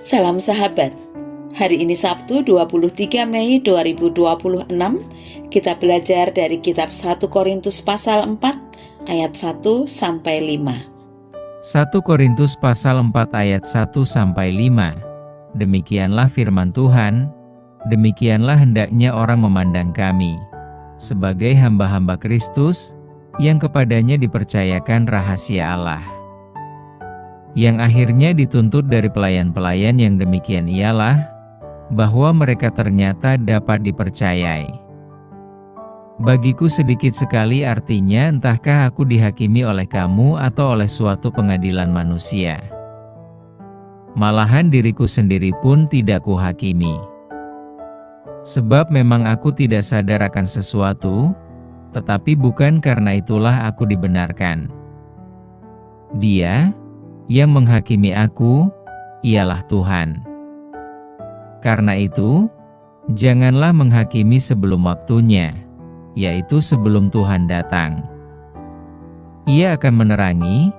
Salam sahabat. Hari ini Sabtu 23 Mei 2026. Kita belajar dari kitab 1 Korintus pasal 4 ayat 1 sampai 5. 1 Korintus pasal 4 ayat 1 sampai 5. Demikianlah firman Tuhan, demikianlah hendaknya orang memandang kami, sebagai hamba-hamba Kristus, yang kepadanya dipercayakan rahasia Allah. Yang akhirnya dituntut dari pelayan-pelayan yang demikian ialah, bahwa mereka ternyata dapat dipercayai. Bagiku sedikit sekali artinya entahkah aku dihakimi oleh kamu atau oleh suatu pengadilan manusia. Malahan diriku sendiri pun tidak kuhakimi. Sebab memang aku tidak sadar akan sesuatu, tetapi bukan karena itulah aku dibenarkan. Dia yang menghakimi aku, ialah Tuhan. Karena itu, janganlah menghakimi sebelum waktunya, yaitu sebelum Tuhan datang. Ia akan menerangi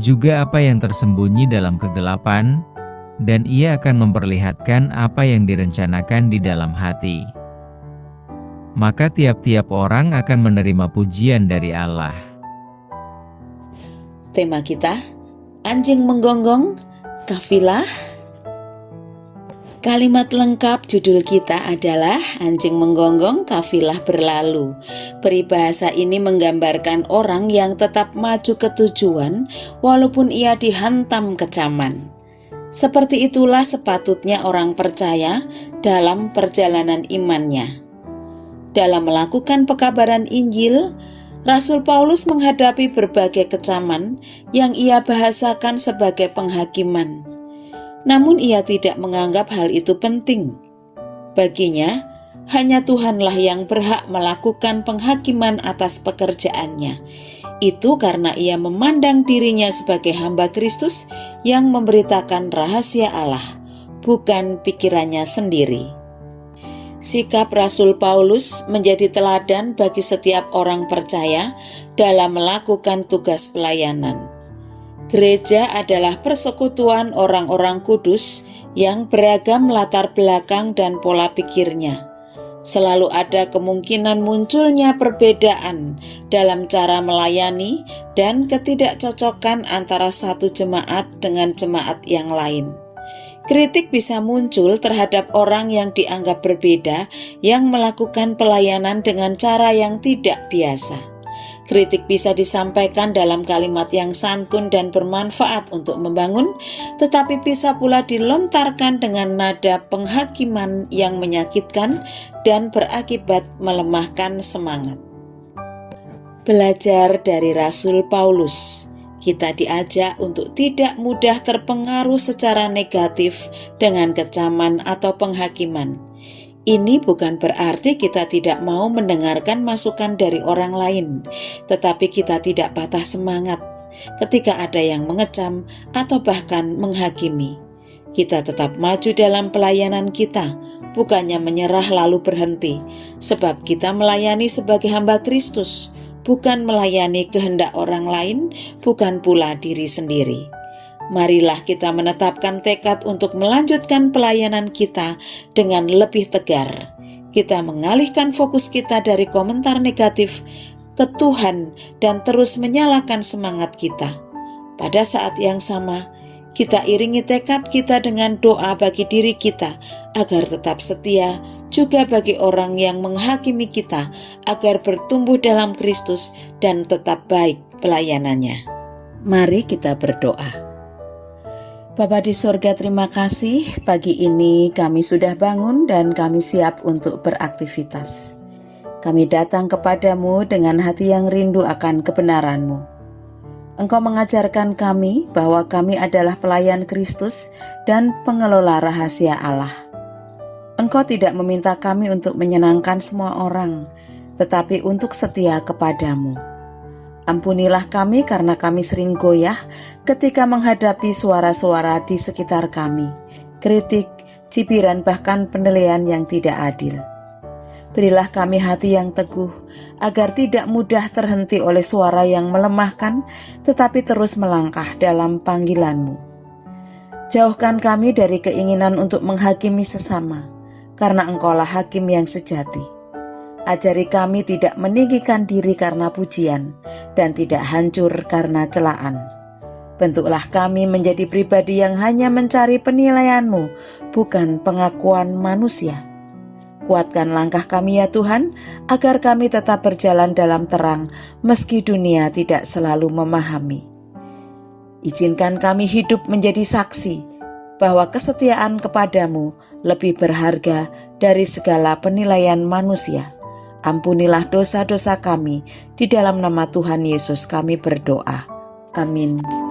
juga apa yang tersembunyi dalam kegelapan, dan ia akan memperlihatkan apa yang direncanakan di dalam hati. Maka tiap-tiap orang akan menerima pujian dari Allah. Tema kita, anjing menggonggong, kafilah. Kalimat lengkap judul kita adalah anjing menggonggong, kafilah berlalu. Peribahasa ini menggambarkan orang yang tetap maju ke tujuan walaupun ia dihantam kecaman. Seperti itulah sepatutnya orang percaya dalam perjalanan imannya. Dalam melakukan pekabaran Injil, Rasul Paulus menghadapi berbagai kecaman yang ia bahasakan sebagai penghakiman. Namun ia tidak menganggap hal itu penting. Baginya, hanya Tuhanlah yang berhak melakukan penghakiman atas pekerjaannya. Itu karena ia memandang dirinya sebagai hamba Kristus yang memberitakan rahasia Allah, bukan pikirannya sendiri. Sikap Rasul Paulus menjadi teladan bagi setiap orang percaya dalam melakukan tugas pelayanan. Gereja adalah persekutuan orang-orang kudus yang beragam latar belakang dan pola pikirnya. Selalu ada kemungkinan munculnya perbedaan dalam cara melayani dan ketidakcocokan antara satu jemaat dengan jemaat yang lain. Kritik bisa muncul terhadap orang yang dianggap berbeda yang melakukan pelayanan dengan cara yang tidak biasa. Kritik bisa disampaikan dalam kalimat yang santun dan bermanfaat untuk membangun, tetapi bisa pula dilontarkan dengan nada penghakiman yang menyakitkan dan berakibat melemahkan semangat. Belajar dari Rasul Paulus. Kita diajak untuk tidak mudah terpengaruh secara negatif dengan kecaman atau penghakiman. Ini bukan berarti kita tidak mau mendengarkan masukan dari orang lain, tetapi kita tidak patah semangat ketika ada yang mengecam atau bahkan menghakimi. Kita tetap maju dalam pelayanan kita, bukannya menyerah lalu berhenti, sebab kita melayani sebagai hamba Kristus, bukan melayani kehendak orang lain, bukan pula diri sendiri. Marilah kita menetapkan tekad untuk melanjutkan pelayanan kita dengan lebih tegar. Kita mengalihkan fokus kita dari komentar negatif ke Tuhan dan terus menyalakan semangat kita. Pada saat yang sama, kita iringi tekad kita dengan doa bagi diri kita agar tetap setia, juga bagi orang yang menghakimi kita agar bertumbuh dalam Kristus dan tetap baik pelayanannya. Mari kita berdoa. Bapa di sorga, terima kasih pagi ini kami sudah bangun dan kami siap untuk beraktivitas. Kami datang kepadamu dengan hati yang rindu akan kebenaran-Mu. Engkau mengajarkan kami bahwa kami adalah pelayan Kristus dan pengelola rahasia Allah. Engkau tidak meminta kami untuk menyenangkan semua orang, tetapi untuk setia kepadamu. Ampunilah kami karena kami sering goyah ketika menghadapi suara-suara di sekitar kami, kritik, cibiran, bahkan penilaian yang tidak adil. Berilah kami hati yang teguh, agar tidak mudah terhenti oleh suara yang melemahkan, tetapi terus melangkah dalam panggilan-Mu. Jauhkan kami dari keinginan untuk menghakimi sesama, karena Engkaulah hakim yang sejati. Ajari kami tidak meninggikan diri karena pujian, dan tidak hancur karena celaan. Bentuklah kami menjadi pribadi yang hanya mencari penilaian-Mu, bukan pengakuan manusia. Kuatkan langkah kami ya Tuhan, agar kami tetap berjalan dalam terang, meski dunia tidak selalu memahami. Izinkan kami hidup menjadi saksi bahwa kesetiaan kepadamu lebih berharga dari segala penilaian manusia. Ampunilah dosa-dosa kami, di dalam nama Tuhan Yesus kami berdoa. Amin.